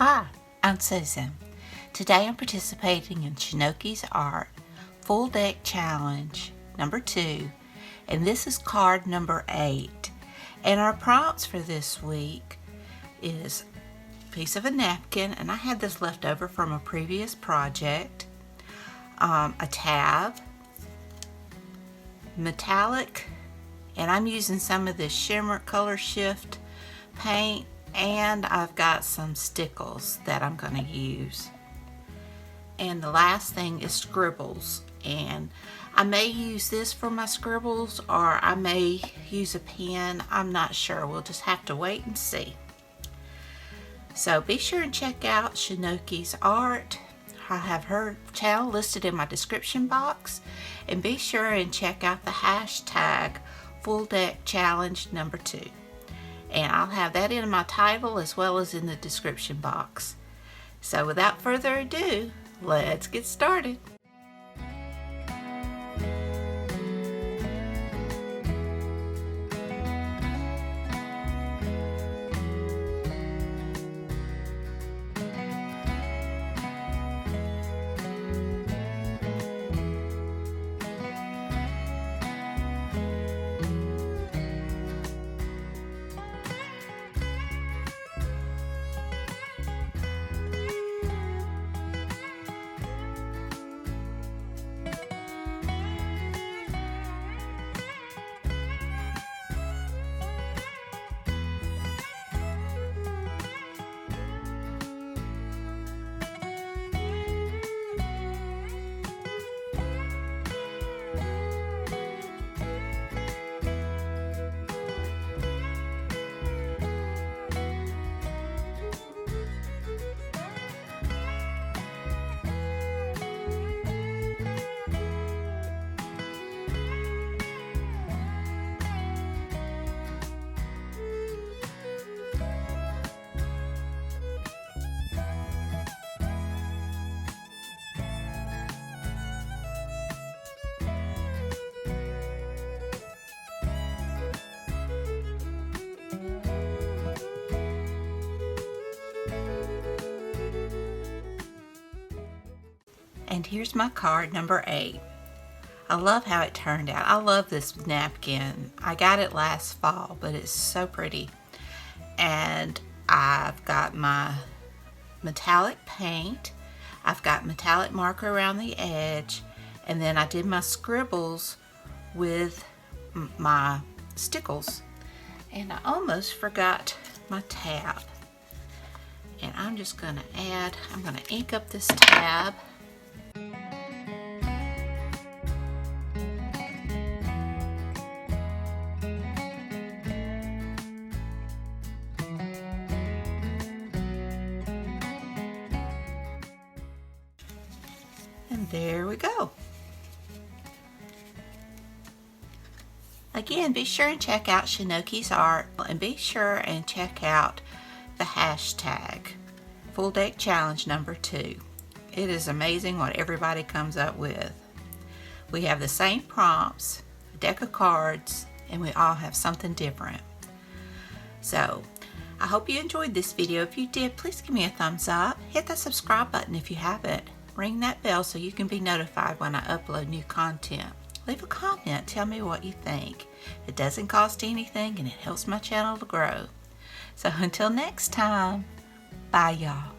Hi, I'm Susan. Today I'm participating in ShanoukiArt Full Deck Challenge number 2, and this is card number 8. And our prompts for this week is a piece of a napkin, and I had this left over from a previous project, a tab, metallic, and I'm using some of this shimmer color shift paint, and I've got some stickles that I'm going to use. And the last thing is scribbles, and I may use this for my scribbles or I may use a pen. I'm not sure. We'll just have to wait and see. So be sure and check out ShanoukiArt. I have her channel listed in my description box, and be sure and check out the hashtag Full Deck Challenge number 2. And I'll have that in my title as well as in the description box. So without further ado, let's get started. And here's my card number 8. I love how it turned out. I love this napkin. I got it last fall, but it's so pretty. And I've got my metallic paint. I've got metallic marker around the edge. And then I did my scribbles with my stickles. And I almost forgot my tab. And I'm just going to I'm going to ink up this tab. And there we go. Again, be sure and check out ShanoukiArt, and be sure and check out the hashtag Full Deck Challenge number 2. It is amazing what everybody comes up with. We have the same prompts, a deck of cards, and we all have something different. So I hope you enjoyed this video. If you did, please give me a thumbs up. Hit that subscribe button if you haven't. Ring that bell so you can be notified when I upload new content. Leave a comment, tell me what you think. It doesn't cost anything and it helps my channel to grow. So until next time, bye y'all.